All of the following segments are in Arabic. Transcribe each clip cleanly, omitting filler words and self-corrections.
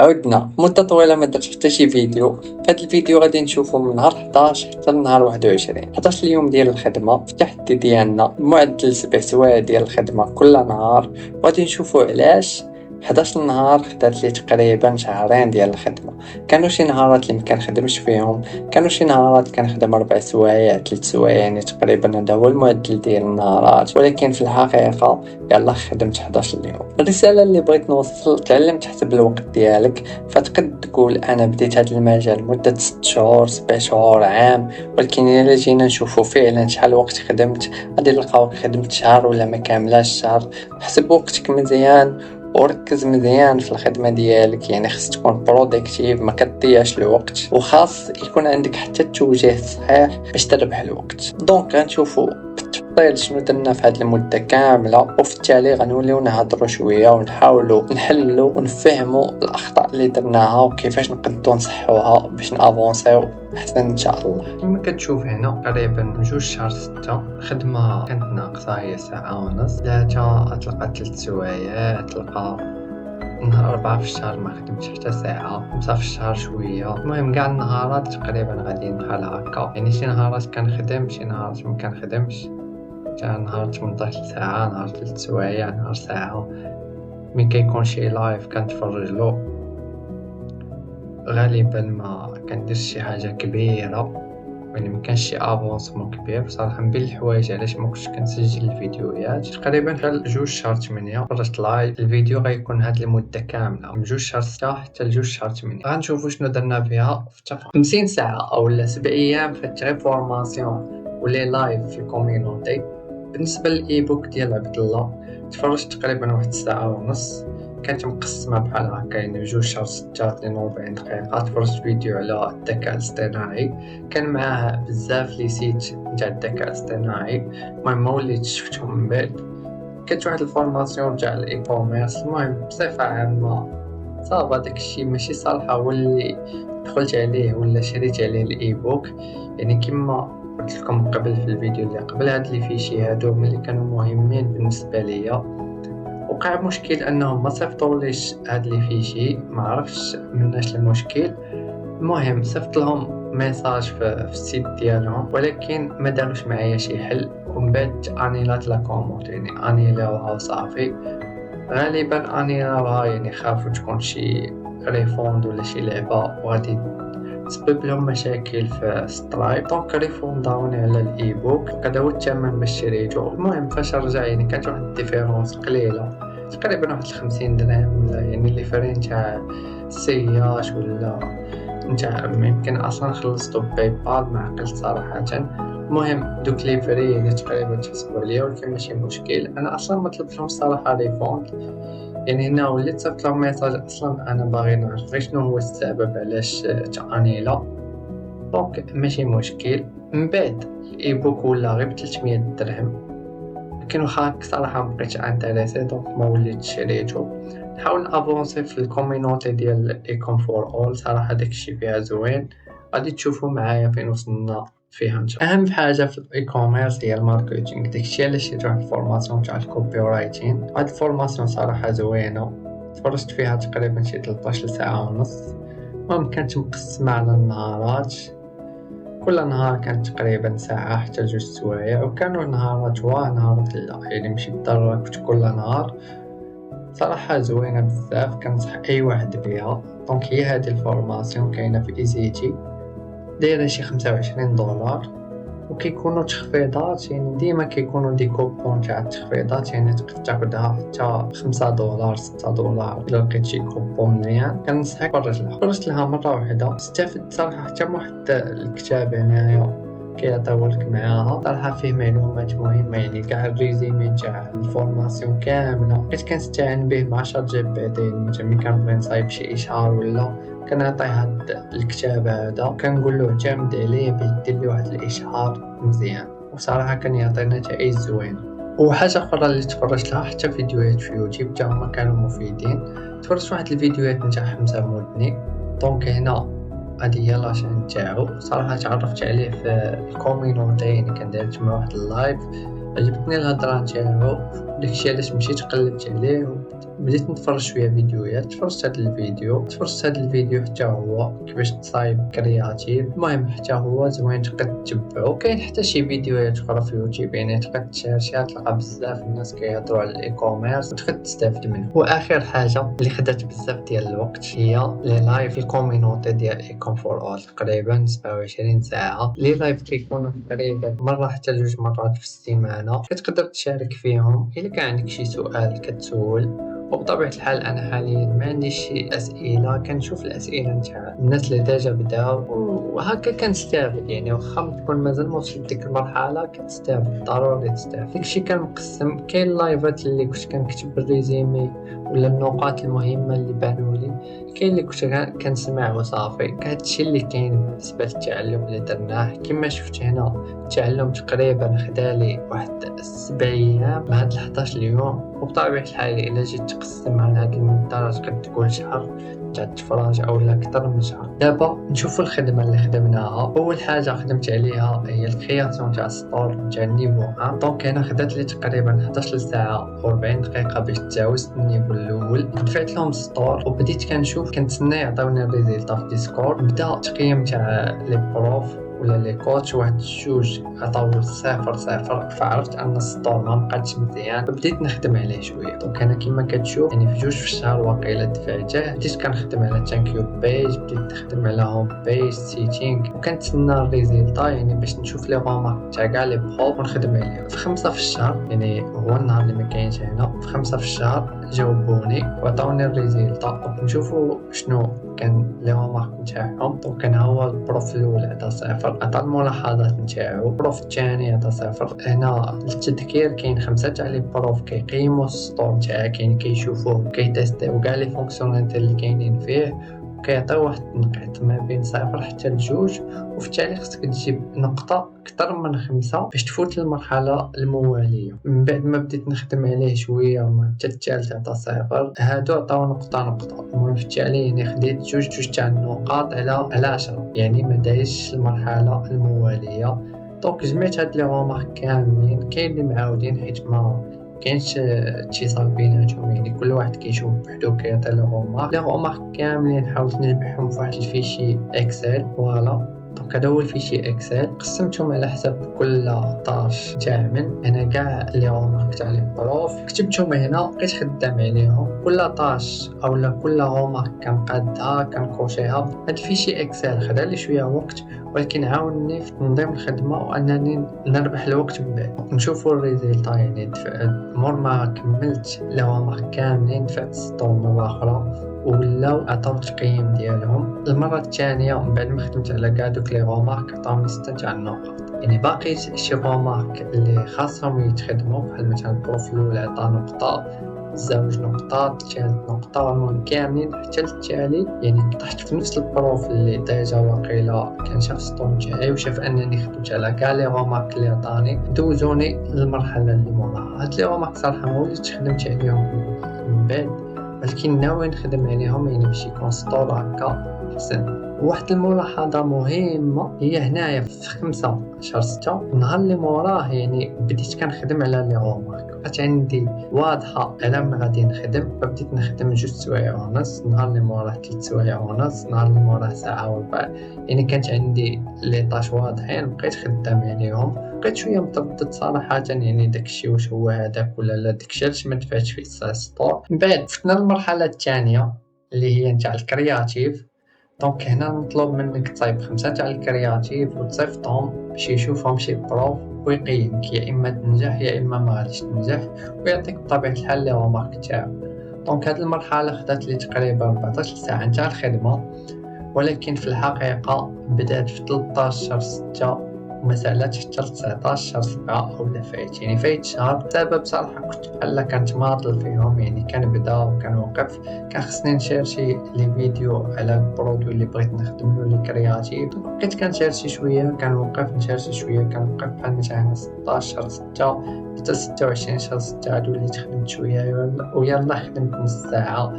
عدنا مدة طويلة ما درت حتى شي فيديو. في هذا الفيديو غادي نشوفو من نهار 11 حتى لنهار 21. 11 اليوم ديال الخدمة في التحدي ديالنا، معدل 7 سوايع ديال الخدمة كل نهار، وغادي نشوفو علاش 11 نهار خدات لي تقريبا شهرين ديال الخدمة. كانوا شي نهارات اللي ما كنخدمش فيهم، كانوا شي نهارات كنخدم 4 سوايع 3 سوايع، يعني تقريبا هذا هو المعدل ديال النهارات، ولكن في الحقيقة يلا خدمت 11 اليوم. الرسالة اللي بغيت نوصل: تعلم تحسب الوقت ديالك. فتقد تقول انا بديت هذا المجال مدة 6 شهور 7 شهور عام، ولكن الا جينا نشوفو فعلا شحال وقت خدمت غادي نلقاوك خدمت شهر ولا ما كاملاش شهر. حسب وقتك مزيان وركز مزيان في الخدمه ديالك، يعني خص تكون برودكتيف، ما كتضيعش الوقت، وخاص يكون عندك حتى التوجيه صحيح باش تربح الوقت. دونك غنشوفوا بالتفصيل شنو درنا في هذه المده كامله، وفي التالي غنوليو نهضروا شويه ونحاولوا نحلوا ونفهموا الاخطاء اللي درناها وكيفاش نقدروا نصحوها باش نافونسيو احسن ان شاء الله. كما كتشوف هنا تقريبا من 2 شهر 6 خدمه كانت ناقصه هي ساعه ونص، 3 تلقى 3 سوايع، تلقى نهار 4 في الشهر ما خدمتش حتى ساعة، 5 في الشهر شوية. المهم كاع النهارات تقريبا غاديين بحال هكا، يعني شي نهارات كنخدم شي نهارات ما كنخدمش، تا نهار 18 ساعة، نهار 3 سوايع، نهار ساعة. ملي كيكون شي لايف كنتفرج له، غالبا ما كنديرش شي حاجة كبيرة، يعني ما كانش شي افونسمون كبير بصراحه. من بين الحوايج علاش ما كنتش كنسجل الفيديوهات، تقريبا حتى 2 شهر 8 فرجت لايف. الفيديو غيكون هاد المده كامله من 2 شهر 6 حتى ل 2 شهر 8. غنشوفوا شنو درنا فيها في 50 ساعه او 7 ايام في غير فورماسيون ولي لايف في الكوميونيتي. بالنسبه للايبوك ديال عبد الله تفرجت تقريبا واحد الساعه ونص، كانت مقسمه بحال هكا، يعني 2 شهر 6 42 دقيقه. تفرجت فيديو على الذكاء الاصطناعي، كان معاه بزاف لي سيت نتاع الذكاء الاصطناعي. المهم ما وليت شفتهم من بعد. كانت واحد الفورماسيون تاع الاي كوميرس. المهم بصفه عامه صافا داكشي ماشي صالحه هو اللي دخلت عليه ولا شريت عليه الايبوك. يعني كما قلت لكم قبل في الفيديو اللي قبل، هاد لي فيشي هادو ملي كانوا مهمين بالنسبه ليا، وقع مشكل انهم ما صيفطوليش هاد لي فيشي، ما عرفتش مناش المشكل. المهم صيفط لهم ميساج في السيت ديالهم، ولكن ما داروش معايا شي حل، ومن بعد انيلات لا كوموند، يعني انيلاوها وصافي. غالبا انيلاوها يعني خافوا تكون شي ريفوند ولا شي لعبه وغادي تسبب لهم مشاكل في سترايب، دونك ريفونداوني على الايبوك. هذا هو الثمن باش شريته. المهم فاش رجع يعني كانت واحد الديفيرونس قليله، تقريبا واحد 50 درهم، ولا يعني لي فرين تاع السياش ولا نتاع يمكن اصلا خلصتو باي بال، ما عقلت صراحه. المهم دوك لي فري يعني تقريبا تحسبوا عليا، ولكن ماشي مشكل. انا اصلا ما طلبتلهمش صراحه ريفوند، يعني هنا وليت صيفط لهم ميساج اصلا انا باغي نعرف غير شنو هو السبب علاش تانيلا، دونك ماشي مشكل. من بعد الايبوك ولا غير ب 300 درهم، لكن واخا صراحه ما بقيتش انتريسي، دونك ما وليتش شريتو. نحاول نافونسي في الكوميونيتي ديال ايكون فور اول، صراحه داكشي فيها زوين. غادي تشوفوا معايا فين وصلنا فيها ان شاء الله. اهم حاجه في الاي كوميرس هي الماركتينغ، داكشي علاش شريت واحد الفورماسيون تاع الكوبي رايتين. هاد الفورماسيون صراحه زوينه، تفرجت فيها تقريبا شي 13 ساعه ونص. المهم كانت مقسمه على النهارات، كل نهار كانت تقريبا ساعة حتى 2 سوايع، وكانوا نهارات ونهارات لا، يعني ماشي بالضرورة كنت كل نهار. صراحة زوينة بزاف، كنصح أي واحد بها. دونك هي هذه الفورماسيون كاينة في إيزيتي، دايرة شي 25 دولار، وكيكونوا تخفيضات، يعني ديما كيكونوا دي كوبون تاع التخفيضات، يعني تقدر تاخدها حتى 5 دولار 6 دولار الا لقيت شي كوبون مزيان. كنصحك فرجت لها مره واحده، استفدت صراحه. حتى واحد الكتاب هنايا كيعطيولك معاها صراحه فيه معلومات مهمه، يعني كاع الريزيمي تاع الفورماسيون كامله بقيت كنستعين به مع شات جي بي تي. ملي كنبغي نصايب شي اشهار ولا كنعطيه هاد الكتاب هذا، كنقول له اعتمد عليه باش دير لي واحد الاشهار مزيان، وصراحه كان يعطينا نتائج زوينه. وحاجه اخرى اللي تفرجت لها حتى فيديوهات في يوتيوب حتى هما كانوا مفيدين. تفرجت واحد الفيديوهات نتاع حمزه مودني، دونك هنا هذه هي لاشين تاعو. صراحه تعرفت عليه في الكوميونيتي، يعني كندير تما واحد اللايف، عجبتني الهضره نتاعو داكشي علاش مشيت قلبت عليه بديت نتفرج شويه فيديوهات. تفرجت هذا الفيديو حتى هو كيفاش تصايب كرياتيف. المهم حتى هو زوين تقدر تتبعو. كاين حتى شي فيديوهات اخرى في يوتيوب يعني تقدر تشارشها، تلقى بزاف الناس كيهضروا على الاي كوميرس وتقدر تستافد منه. واخر حاجه اللي خدات بزاف ديال الوقت هي لي لايف في الكوميونيتي ديال ايكون فور اول، تقريبا 27 ساعه. لي لايف كيكونوا تقريبا مره حتى 2 مرات في السيمانه، كتقدر تشارك فيهم الا كان عندك شي سؤال كتسول. وبطبيعة الحال أنا حاليا ما عنديش شي أسئلة، كنشوف الأسئلة نتاع الناس اللي ديجا بداو وهكا كنستافد. يعني واخا تكون مازال ما وصلت ديك المرحلة كتستافد، ضروري تستافد. داكشي كان مقسم. كاين لايفات اللي كنت كنكتب الريزيمي ولا النقاط المهمة اللي بانوا لي، كاين اللي كنت كنسمع وصافي. هادشي اللي كاين بالنسبة للتعلم اللي درناه. كما شفت هنا التعلم تقريبا خدالي واحد 7 أيام مع هاد 11 اليوم. وبطبيعة الحال إلا جيت تقسم على هاد المدة كتقول شهر تاع التفراج أو لا أكثر من شهر. دابا نشوفو الخدمة اللي خدمناها. أول حاجة خدمت عليها هي الكرياسيون تاع السطور تاع النيفو 1. دونك هنا خدات لي تقريبا 11 ساعة و40 دقيقة باش تجاوز النيفو الأول. دفعت لهم السطور وبديت كنشوف، كنتسنى يعطيوني الريزلتا في ديسكورد. بدا التقييم تاع لي بروف ولا لي كوتش واحد 2 عطاو 0 فعرفت ان السطور ما بقاتش مزيان، فبديت نخدم عليه شويه. دونك انا كما كتشوف يعني في 2 في الشهر واقيلا دفعته. بديت كنخدم على ثانك يو بيج، بديت نخدم على هوم بيج سيتينغ، وكنتسنى الريزلتا يعني باش نشوف لي غومارك تاع كاع لي بروف ونخدم عليهم. في 5 في الشهر يعني هو النهار اللي ما كاينش هنا، في 5 في الشهر جاوبوني وعطاوني الريزلتا. دونك نشوفوا شنو كان لي غومارك نتاعهم. دونك كان هو البروف الاول عطا 0، عطا الملاحظات نتاعو. البروف الثاني عطا 0. هنا للتذكير كاين 5 تاع لي بروف كيقيموا السطور تاعك، يعني كيشوفوه كيتيستيو كاع لي فونكسيوناليتي اللي كاينين فيه وكيعطيو واحد النقاط ما بين 0 حتى ل2. وفي التالي خصك تجيب نقطة أكثر من 5 باش تفوت للمرحلة الموالية. من بعد ما بديت نخدم عليه شوية حتى الثالث عطا 0. هادو عطاو نقطة. المهم في التالي يعني خديت جوج تاع النقاط على 10، يعني ما دايش المرحلة الموالية. دونك جمعت هاد لي غومارك كاملين. كاين اللي معاودين حيت ما كاينش اتصال بيناتهم، يعني كل واحد كيشوف بوحدو كيعطي لي غومارك كاملين. حاولت نجمعهم في واحد الفيشي اكسل. فوالا دونك هذا هو الفيشي اكسل، قسمتهم على حسب كل طاش تاعمل. انا كاع لي غومارك تاع لي بروف كتبتهم هنا، بقيت خدام عليهم. كل طاش اولا كل غومارك كنقادها كنكوشيها. هاد الفيشي اكسل خدا لي شويه وقت، ولكن عاونني في تنظيم الخدمه وانني نربح الوقت. من بعد نشوفوا الريزلتا، يعني مور ما كملت لي غومارك كاملين دفعت السطور مره اخرى ولاو عطاو التقييم ديالهم. المره الثانيه من بعد ما خدمت على كاع دوك لي غومارك عطاوني 6 تاع النقاط. يعني باقي شي غومارك اللي خاصهم يتخدموا، بحال مثلا البروف الاول عطا نقطه، زوج نقطات، ثالث نقطه، المهم كاملين حتى للتالي. يعني طحت في نفس البروف اللي ديجا واقيلا كان شاف السطور تاعي وشاف انني خدمت على كاع لي غومارك اللي عطاني، دوزوني للمرحله اللي موراها. هاد لي غومارك صراحه ما وليتش خدمت عليهم من بعد، ولكن ناوي نخدم عليهم يعني باش يكون سطور هكا احسن. واحد الملاحظه مهمه هي هنايا في 5 شهر 6 النهار اللي موراه، يعني بديت كنخدم على لي غومارك، بقات عندي واضحه على من غادي نخدم. فبديت نخدم 2 سوايع ونص، نهار اللي موراه 3 سوايع ونص، نهار اللي موراه ساعه وربع. يعني كانت عندي لي طاش واضحين بقيت خدام عليهم. بقيت شويه متردد صراحه، يعني داكشي واش هو هذاك ولا لا داكشي علاش ما دفعتش فيه السطور. من بعد فتنا المرحله الثانيه اللي هي نتاع الكرياتيف. دونك هنا نطلب منك تصايب 5 تاع الكرياتيف وتصيفطهم باش يشوفهم شي بروف ويقيمك، يا اما تنجح يا اما ما غاديش تنجح، ويعطيك بطبيعه الحال لي غومارك تاعو. دونك هاد المرحله خدات لي تقريبا 14 ساعه نتاع الخدمه، ولكن في الحقيقه بدات في 13 شهر 6 وما سالاتش حتى 19 شهر 7 ولا فايت، يعني فايت شهر. سبب صراحه كنت بحال كنت ماطل فيهم، يعني كنبدا وكنوقف. كان خصني نشيرشي لي فيديو على البرودوي اللي بغيت نخدم له لي كرياتيف. بقيت كنشيرشي شويه كنوقف، نشيرشي شويه كنوقف. بحال مثلا 16 شهر 6 حتى 26 شهر 6 عاد وليت خدمت شويه ويلا خدمت نص ساعه،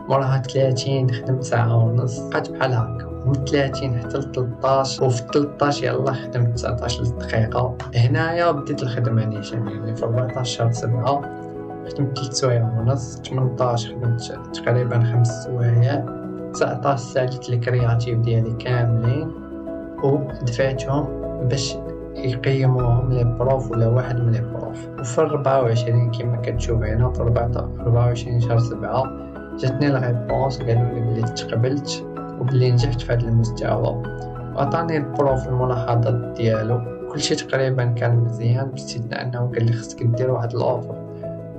موراها 30 خدمت ساعه ونص، بقات بحال هكا من 30 حتى ل 13. وفي 13 يلا خدمت 19 دقيقة. هنايا بديت الخدمة نيشان، يعني في 14 شهر 7 خدمت 3 سوايع ونص. 18 خدمت تقريبا 5 سوايع. 19 ساليت الكرياتيف ديالي كاملين ودفعتهم باش يقيموهم لي بروف ولا واحد من لي بروف. وفي 24 كما كتشوف هنا في 24 شهر 7 جاتني الريبونس قالوا لي بلي تقبلت وبلي نجحت في هذا المستوى، وعطاني البروف الملاحظات ديالو. كلشي تقريبا كان مزيان باستثناء انه قال لي خصك دير واحد الاوفر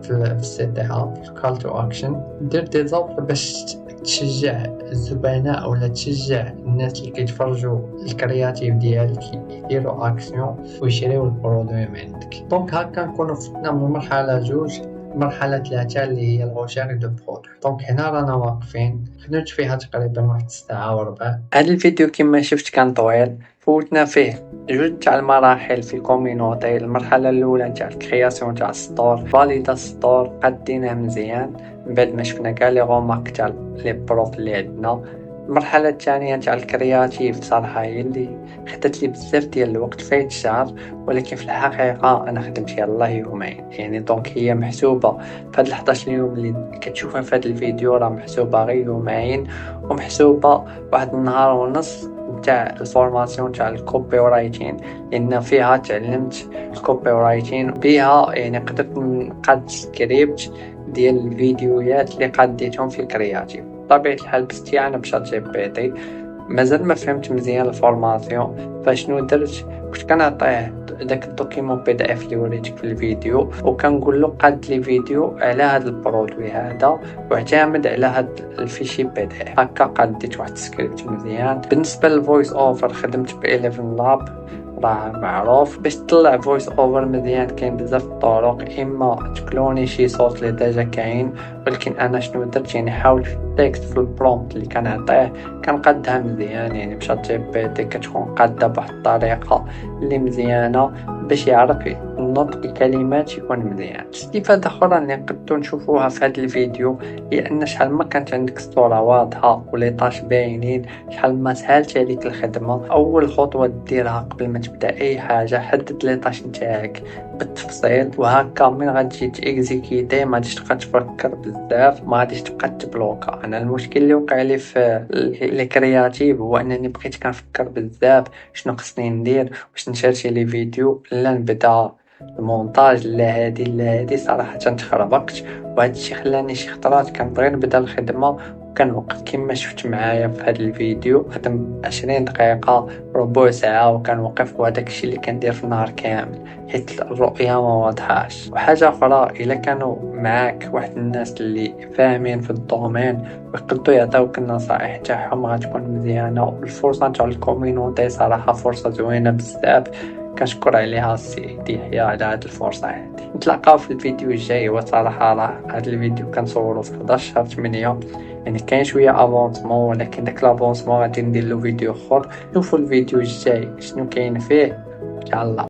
في السي تي ها في الكال تو اكشن، دير دي زوفر باش تشجع الزبناء ولا تشجع الناس اللي كيتفرجوا الكرياتيف ديالك يديروا اكسيون ويشريو البرودوي من عندك. دونك هكا نكونوا فتنا من المرحله 2 مرحله 3 اللي هي الغوشيغ دو برودوي. دونك هنا رانا واقفين خدمت فيها تقريبا واحد الساعه وربع. هذا الفيديو كما شفت كان طويل، فوتنا فيه جوج تاع المراحل في الكوميونيتي. المرحله الاولى تاع الكرياسيون تاع السطور، فاليدا السطور قديناه مزيان من بعد ما شفنا كاع لي غومارك تاع لي بروف اللي عندنا. المرحله الثانيه تاع الكرياتيف صراحه هي اللي خدت لي بزاف ديال الوقت، فايت شهر، ولكن في الحقيقه انا خدمت يلاه يومين يعني. دونك هي محسوبه في هاد 11 يوم اللي كتشوفها في هاد الفيديو، راه محسوبه غير يومين، ومحسوبه واحد النهار ونص تاع الفورماسيون تاع الكوبي رايتين، لان فيها تعلمت الكوبي رايتين بها يعني قدرت نقاد سكريبت ديال الفيديوهات اللي قديتهم في الكرياتيف. بطبيعه الحال باستعانه بشات جي بي تي. مازال ما فهمت مزيان الفورماسيون، فشنو درت كنت كنعطيه داك الدوكيمون بي دي اف اللي وريتك في الفيديو، وكنقول له قاد لي فيديو على هذا البرودوي هذا واعتمد على هذا الفيشي بي دي اف. هكا قديت واحد السكريبت مزيان. بالنسبه للفويس اوفر خدمت ب 11 لاب، راه معروف باش تطلع فويس اوفر مزيان كاين بزاف الطرق، اما تكلوني شي صوت اللي ديجا كاين، ولكن انا شنو درت يعني حاولت في التكست في البرومبت اللي كنعطيه كنقادها مزيان يعني بشات جي بي تي كتكون قاده بواحد الطريقه اللي مزيانه باش يعرف نطق الكلمات يكون مزيان. استفاده اخرى اللي نقدروا نشوفوها في هذا الفيديو هي ان شحال ما كانت عندك الصوره واضحه ولي طاش باينين، شحال ما سهلت عليك الخدمه. اول خطوه ديرها قبل ما تبدا اي حاجه حدد لي طاش نتاعك بالتفصيل، وهكا من غتجي تيكزيكيتي ما غاديش تبقى تفكر بزاف، ما غاديش تبقى تبلوكا. انا المشكل اللي وقع لي في الكرياتيف هو انني بقيت كنفكر بزاف شنو خصني ندير، واش نشارجي لي فيديو لا نبدا المونتاج لا هادي صراحه تخربقت. وهذا الشيء خلاني شي خطرات كنبغي نبدا الخدمه وكنوقف كما شفت معايا في هذا الفيديو خدم 20 دقيقه ربع ساعه وكنوقف، وهذاك الشيء اللي كندير في النهار كامل حيت الرؤيه ما واضحاش. وحاجه اخرى الا كانوا معاك واحد الناس اللي فاهمين في الدومين ويقدروا يعطيوك النصائح تاعهم غتكون مزيانه. والفرصه تاع الكوميونيتي صراحه فرصه زوينه بزاف، كنشكر عليها السي يحيى على هذه الفرصه هذه. نتلاقاو في الفيديو الجاي. وصراحه راه هذا الفيديو كنصورو في 11 شهر 8 يعني كاين شويه افونسمون، ولكن داك لافونسمون غادي ندير له فيديو اخر. شوفوا الفيديو الجاي شنو كاين فيه ان شاء الله.